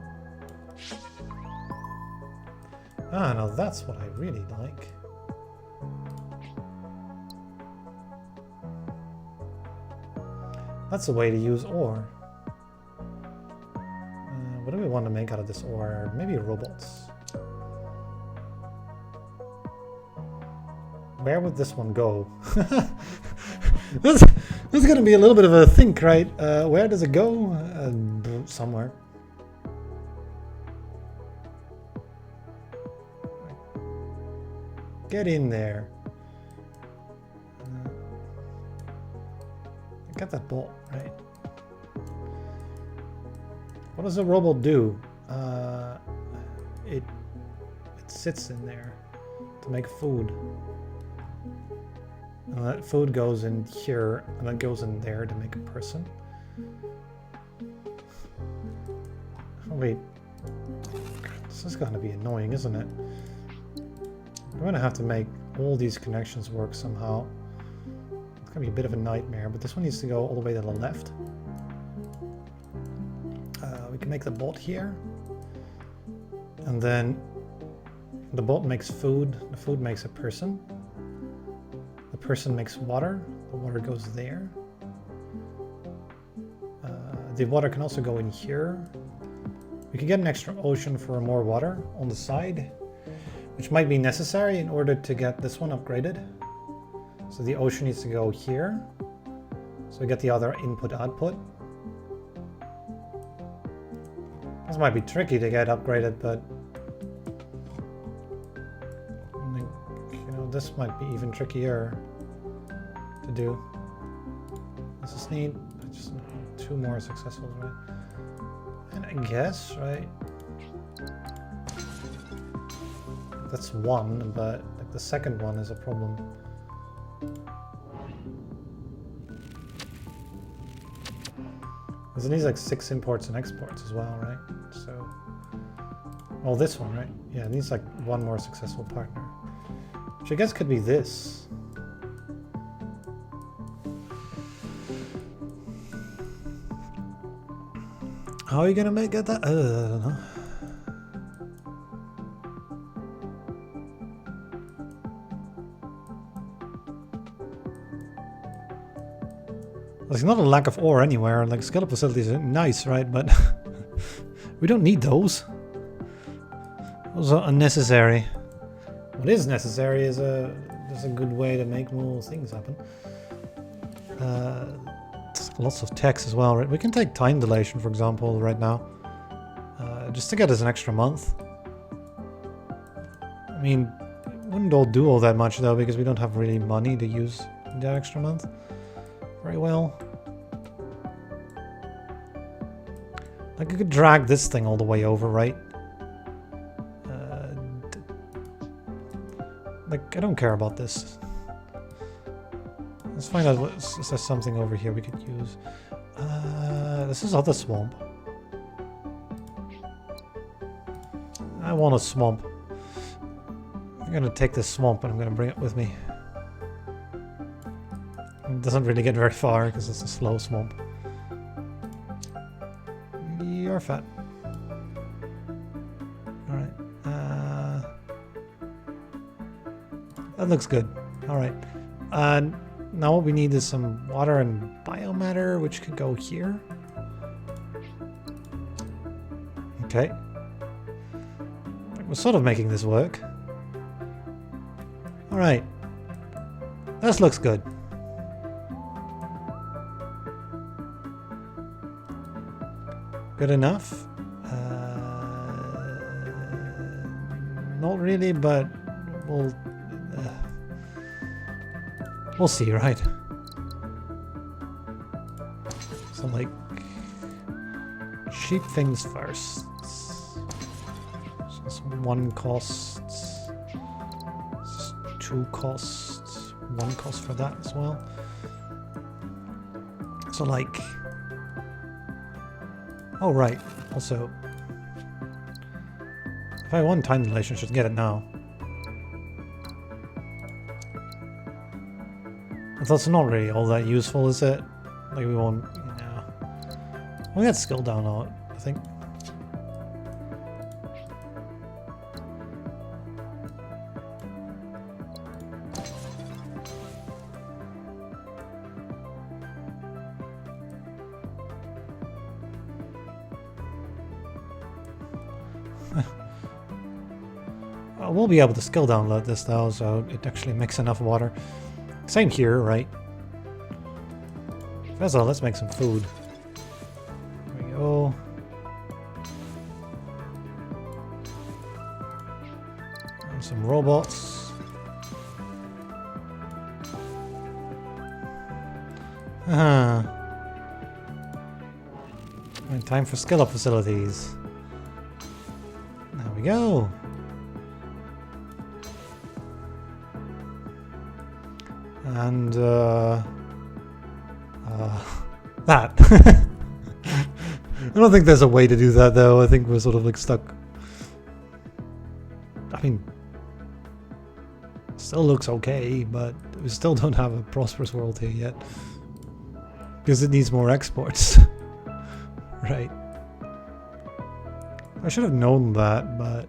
Ah, now that's what I really like. That's a way to use ore. What do we want to make out of this ore? Maybe robots. Where would this one go? This is going to be a little bit of a think, right? Where does it go? Somewhere. Get in there. Get that bolt, right? What does a robot do? It sits in there to make food. And that food goes in here, and then goes in there to make a person. Oh wait. This is going to be annoying, isn't it? We're going to have to make all these connections work somehow. It's going to be a bit of a nightmare, but this one needs to go all the way to the left. We can make the bolt here. And then the bolt makes food, the food makes a person. The person makes water, the water goes there. The water can also go in here. We can get an extra ocean for more water on the side, which might be necessary in order to get this one upgraded. So the ocean needs to go here. So we get the other input-output. This might be tricky to get upgraded, but I think, you know, this might be even trickier to do. This is neat. Just 2 more successful, right? And I guess, right? That's 1, but like the second one is a problem. Because it needs like 6 imports and exports as well, right? So, well, this one, right? Yeah, it needs like 1 more successful partner, which I guess could be this. How are you gonna get that? I don't know. There's not a lack of ore anywhere. Like, scale-up facilities are nice, right? But we don't need those. Those are unnecessary. What is necessary is there's a good way to make more things happen. Lots of text as well, right? We can take time dilation, for example, right now. Just to get us an extra month. I mean, it wouldn't all do all that much, though, because we don't have really money to use that extra month very well. Like, I could drag this thing all the way over, right? Like, I don't care about this. Let's find out if there's something over here we could use. This is other swamp. I want a swamp. I'm gonna take this swamp and I'm gonna bring it with me. It doesn't really get very far because it's a slow swamp. You're fat. Alright. That looks good. Alright. Now what we need is some water and biomatter, which could go here. Okay. We're sort of making this work. Alright. This looks good. Good enough? Not really, but we'll see, right? So, like, cheap things first. So So it's 1 cost. It's 2 costs. 1 cost for that as well. So like... Oh right, also... If I want time dilation, I should get it now. That's not really all that useful, is it? Like we won't... Yeah. We'll get skill down on it, I think. We'll be able to skill download this though, so it actually makes enough water. Same here, right? First of all, let's make some food. There we go. And some robots. And time for skill up facilities. There we go. And that. I don't think there's a way to do that though. I think we're sort of like stuck. I mean, still looks okay, but we still don't have a prosperous world here yet. Because it needs more exports. Right. I should have known that, but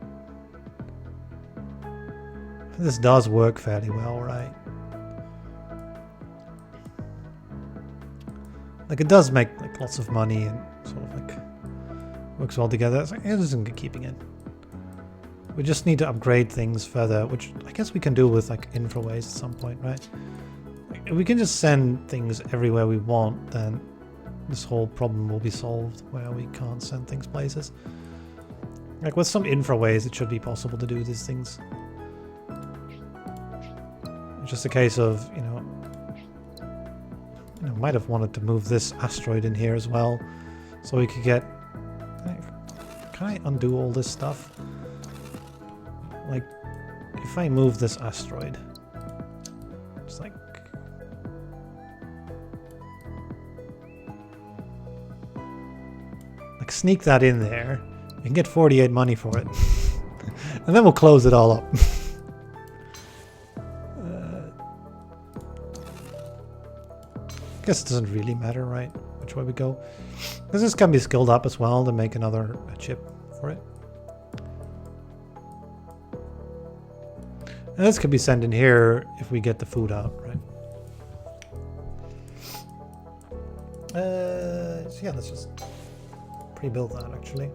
this does work fairly well, right? Like it does make like lots of money and sort of like works well together. It's like, it isn't keeping it. We just need to upgrade things further, which I guess we can do with like infraways at some point, right? Like, if we can just send things everywhere we want, then this whole problem will be solved where we can't send things places. Like with some infraways, it should be possible to do these things. It's just a case of, you know, I might have wanted to move this asteroid in here as well, so we could get... Can I undo all this stuff? Like, if I move this asteroid, it's like... Like, sneak that in there, you can get 48 money for it. And then we'll close it all up. I guess it doesn't really matter, right, which way we go. Because this can be skilled up as well to make another chip for it. And this could be sent in here if we get the food out, right? So yeah, let's just pre-build that actually.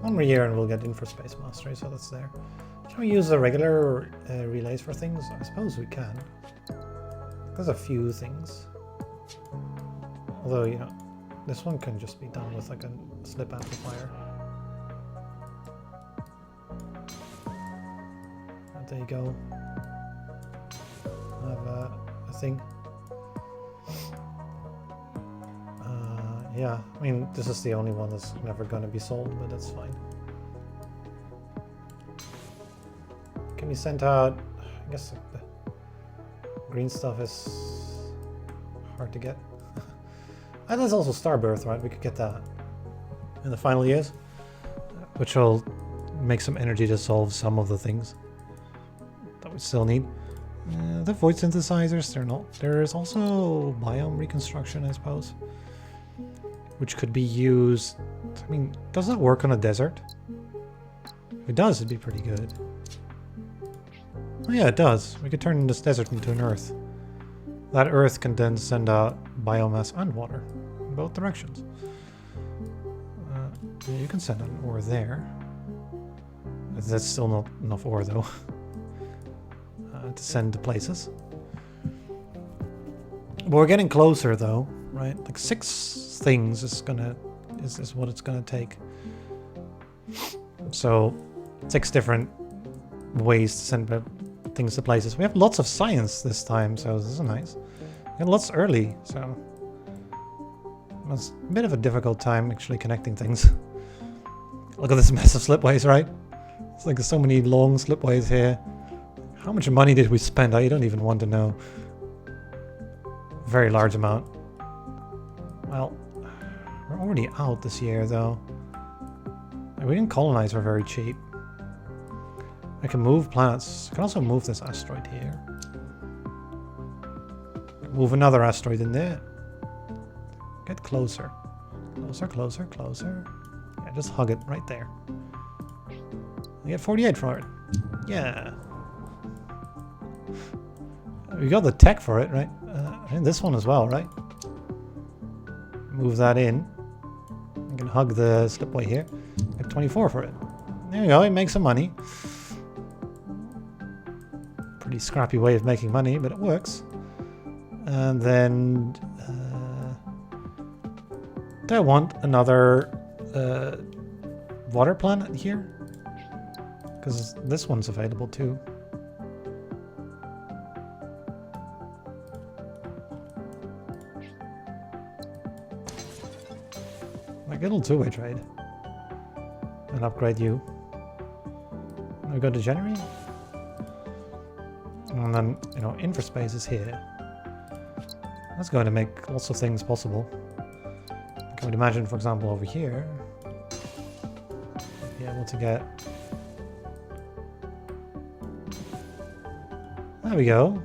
One more year and we'll get in for Space Mastery, so that's there. Can we use the regular relays for things? I suppose we can. There's a few things. Although, you know, this one can just be done with like a slip amplifier. And there you go. I have a thing. Yeah, I mean, this is the only one that's never going to be sold, but that's fine. Can be sent out. I guess the green stuff is hard to get. And there's also Starbirth, right? We could get that in the final years, which will make some energy to solve some of the things that we still need. The void synthesizers, they're not. There's also biome reconstruction, I suppose, which could be used. I mean, does that work on a desert? If it does, it'd be pretty good. Oh yeah, it does. We could turn this desert into an Earth. That Earth can then send out biomass and water in both directions. You can send an ore there. That's still not enough ore though to send to places. But we're getting closer though, right? Like 6 things is what it's gonna take. So 6 different ways to send things to places. We have lots of science this time, so this is nice. And lots early, so It's a bit of a difficult time actually connecting things. Look at this massive slipways, right? It's like there's so many long slipways here. How much money did we spend? I don't even want to know. Very large amount. Well, we're already out this year though. We didn't colonize for very cheap. I can move planets. I can also move this asteroid here. Move another asteroid in there. Get closer. Closer, closer, closer. Yeah, just hug it right there. I get 48 for it. Yeah. We got the tech for it, right? And this one as well, right? Move that in. I can hug the slipway here. Get 24 for it. There you go, it makes some money. Pretty scrappy way of making money, but it works. And then... do I want another water planet here? Because this one's available too. Like a little two-way trade. And upgrade you. And we go to January. And then, you know, infraspace is here. That's going to make lots of things possible. I would imagine, for example, over here, be able to get... There we go.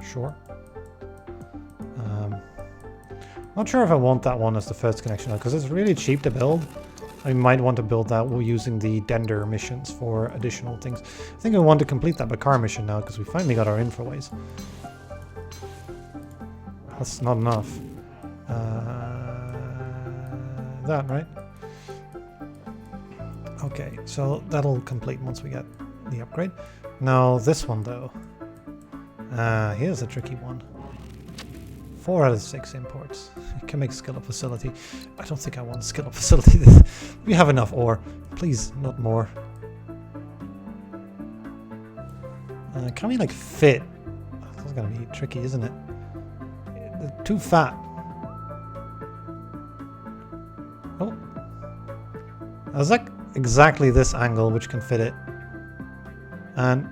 Sure. Not sure if I want that one as the first connection, because it's really cheap to build. I might want to build that while using the Dender missions for additional things. I think I want to complete that Bakar mission now, because we finally got our infraways. That's not enough. That, right? Okay, so that'll complete once we get the upgrade. Now this one though. Here's a tricky one. 4 out of 6 imports. You can make skill up facility. I don't think I want skill up facility. We have enough ore. Please, not more. Can we like fit? That's gonna be tricky, isn't it? They're too fat. Oh. That's like exactly this angle which can fit it. And,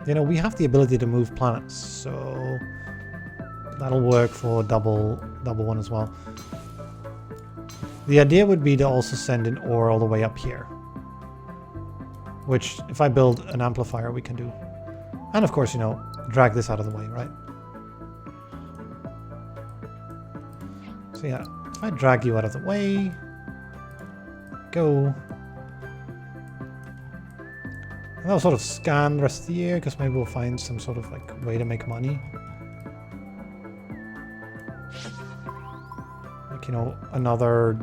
you know, we have the ability to move planets, so that'll work for double one as well. The idea would be to also send an ore all the way up here. Which, if I build an amplifier, we can do. And of course, you know, drag this out of the way, right? So yeah, if I drag you out of the way, go. And I'll sort of scan the rest of the year, because maybe we'll find some sort of like way to make money. Like, you know, another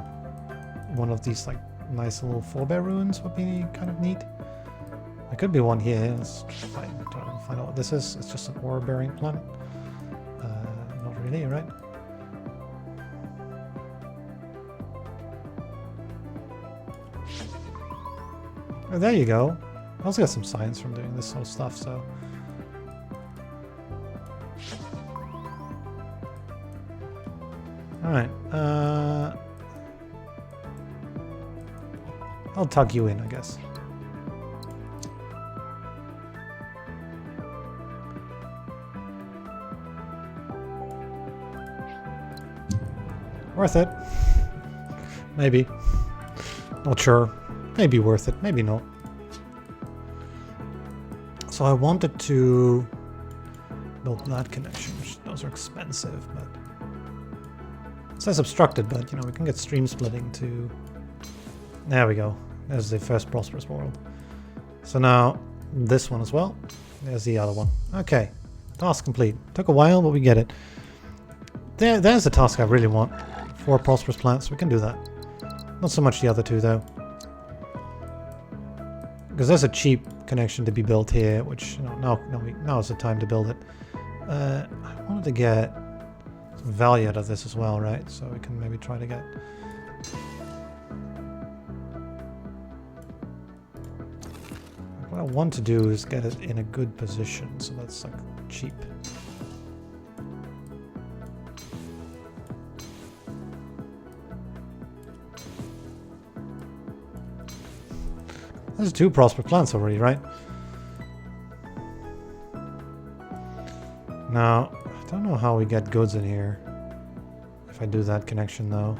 one of these like nice little forebear ruins would be kind of neat. There could be one here. Let's find out what this is. It's just an ore-bearing planet. Not really, right? Oh, there you go. I also got some science from doing this sort of stuff, so... Alright, I'll tug you in, I guess. Worth it. Maybe. Not sure. Maybe worth it, maybe not. So I wanted to build that connection, which those are expensive, but it says obstructed, but you know, we can get stream splitting to... There we go. There's the first prosperous world. So now this one as well. There's the other one. Okay, task complete. Took a while, but we get it. There's the task I really want. 4 prosperous planets, we can do that. Not so much the other 2 though. Because there's a cheap connection to be built here, which, you know, now is the time to build it. I wanted to get some value out of this as well, right? So we can maybe try to get... What I want to do is get it in a good position, so that's like cheap. There's 2 prosper plants already, right? Now, I don't know how we get goods in here. If I do that connection though.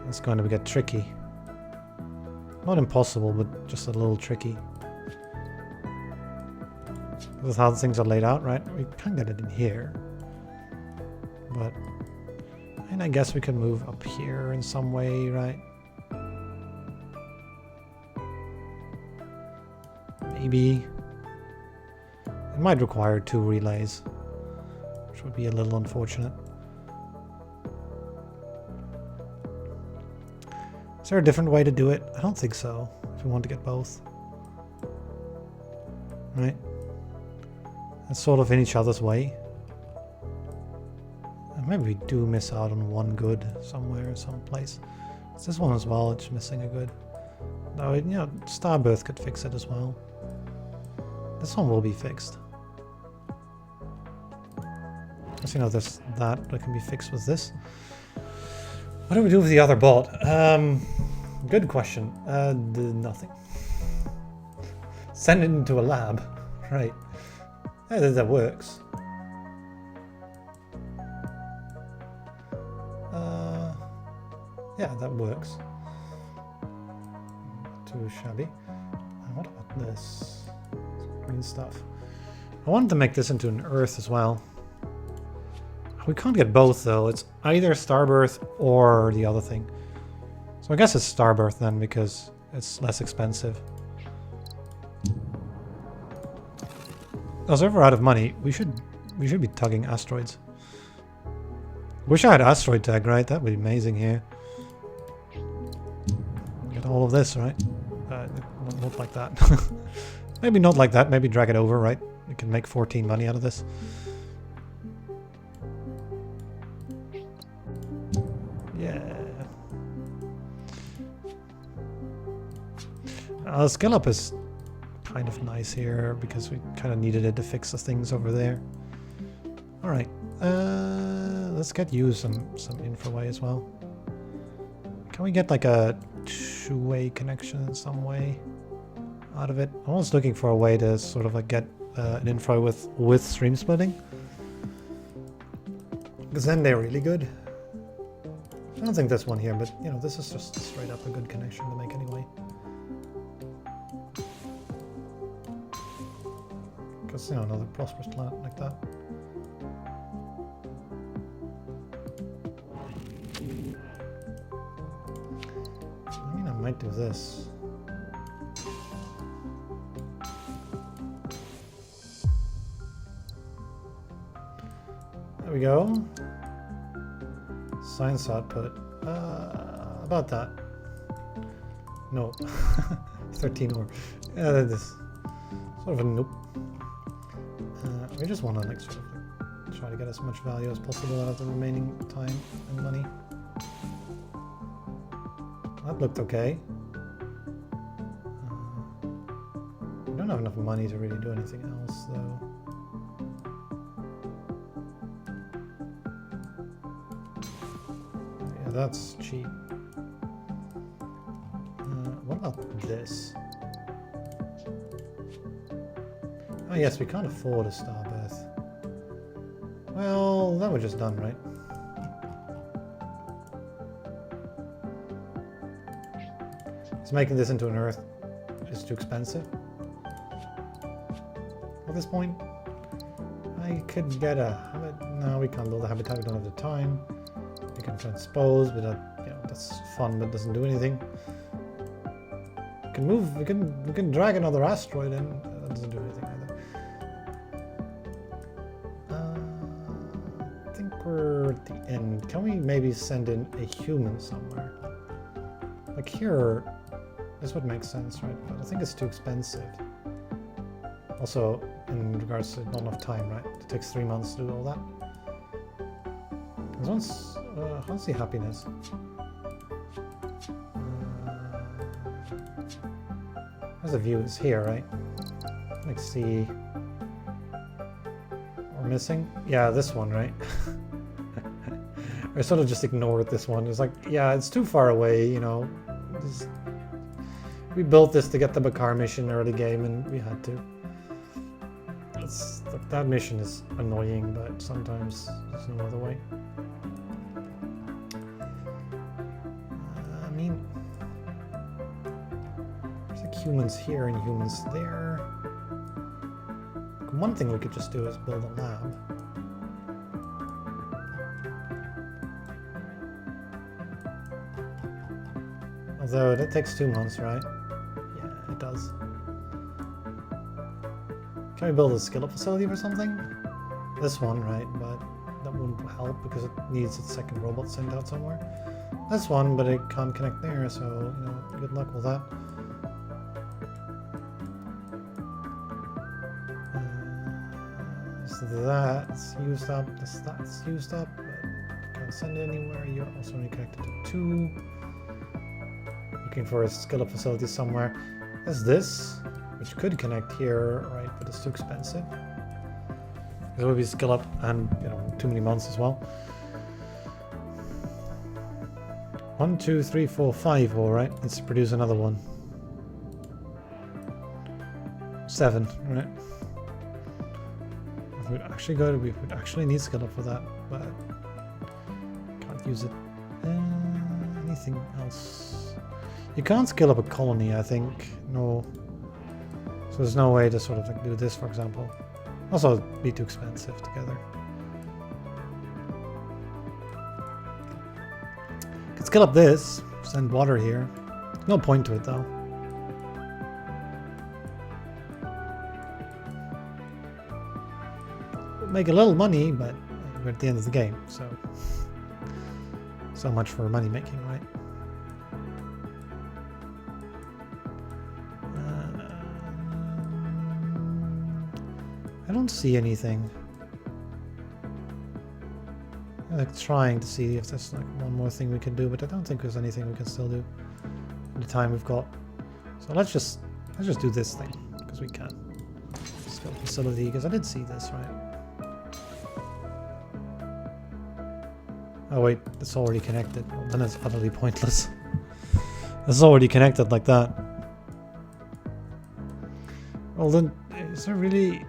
It's going to get tricky. Not impossible, but just a little tricky. This is how things are laid out, right? We can't get it in here. But, and I guess we can move up here in some way, right? Maybe. It might require 2 relays, which would be a little unfortunate. Is there a different way to do it? I don't think so, if we want to get both. Right? It's sort of in each other's way. And maybe we do miss out on one good somewhere, someplace. It's this one as well, it's missing a good. Though, you know, Starbirth could fix it as well. This one will be fixed. Because, you know, there's that can be fixed with this. What do we do with the other bot? Good question. Nothing. Send it into a lab. Right. Yeah, that works. Yeah, that works. Too shabby. What about this? Green stuff. I wanted to make this into an Earth as well. We can't get both though. It's either Starbirth or the other thing. So I guess it's Starbirth then because it's less expensive. As if we're out of money, we should be tugging asteroids. Wish I had asteroid tag, right? That would be amazing here. Get all of this, right? Not like that. Maybe not like that. Maybe drag it over, right? We can make 14 money out of this. Skill up is kind of nice here because we kind of needed it to fix the things over there. All right, let's get you some infraway as well. Can we get like a 2-way connection in some way out of it? I'm almost looking for a way to sort of like get an infra with stream splitting, because then they're really good. I don't think this one here, but you know, this is just straight up a good connection to make anyway. Because, you know, another prosperous planet like that. I mean, I might do this. There we go. Science output. About that. No. 13 or. This. Sort of a nope. We just want to like sort of like try to get as much value as possible out of the remaining time and money. That looked okay. We don't have enough money to really do anything else though. Yeah, that's cheap. What about this? Oh yes, we can't afford a Starbirth. Well, that was just done, right? Is making this into an Earth just too expensive? At this point, I could get a habit. No, we can't build a habitat. We don't have the time. We can transpose, but that, you know, that's fun, but doesn't do anything. We can move. We can drag another asteroid in. That doesn't do anything either. I think we're at the end. Can we maybe send in a human somewhere? Like here, this would make sense, right? But I think it's too expensive. Also, in regards to not enough time, right? It takes 3 months to do all that. Because once, how's the happiness? As the view is here, right? Let's see. We're missing? Yeah, this one, right? I sort of just ignored this one. It's like, yeah, it's too far away, you know. We built this to get the Bakar mission early game, and we had to. That mission is annoying, but sometimes there's no other way. I mean, there's like humans here and humans there. One thing we could just do is build a lab. Although that takes 2 months, right? Yeah, it does. Can we build a skill-up facility or something? This one, right? But that wouldn't help because it needs its second robot sent out somewhere. This one, but it can't connect there, so, you know, good luck with that. So that's used up, that's used up, but can't send it anywhere. You're also only connected to 2. Looking for a skill-up facility somewhere. There's this, which could connect here, right, but it's too expensive. It would be skill up and, you know, too many months as well. 1, 2, 3, 4, 5, all right. Let's produce another one. 7, right. If we'd actually go to, we would actually need skill up for that, but can't use it. Anything else? You can't skill up a colony, I think. No. So there's no way to sort of like do this, for example. Also, it'd be too expensive together. Could skill up this, send water here. No point to it though. We'll make a little money, but we're at the end of the game, so much for money making, right? I don't see anything. I'm like trying to see if there's like one more thing we can do, but I don't think there's anything we can still do in the time we've got. So let's just do this thing because we can. Skill facility, because I did see this, right? Oh wait, it's already connected. Well, then it's utterly pointless. It's already connected like that. Well then, is there really?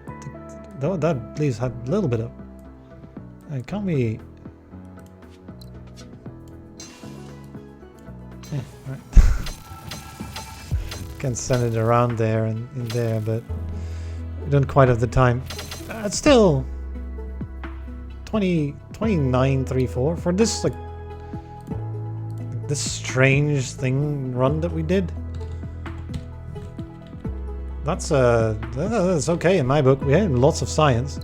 Though that leaves a little bit of. Can't we? Yeah, right. Can send it around there and in there, but we don't quite have the time. It's still 2934 for this like this strange thing run that we did. That's okay in my book. We had lots of science.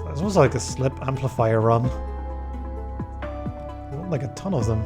It was like a slip amplifier run. Like a ton of them.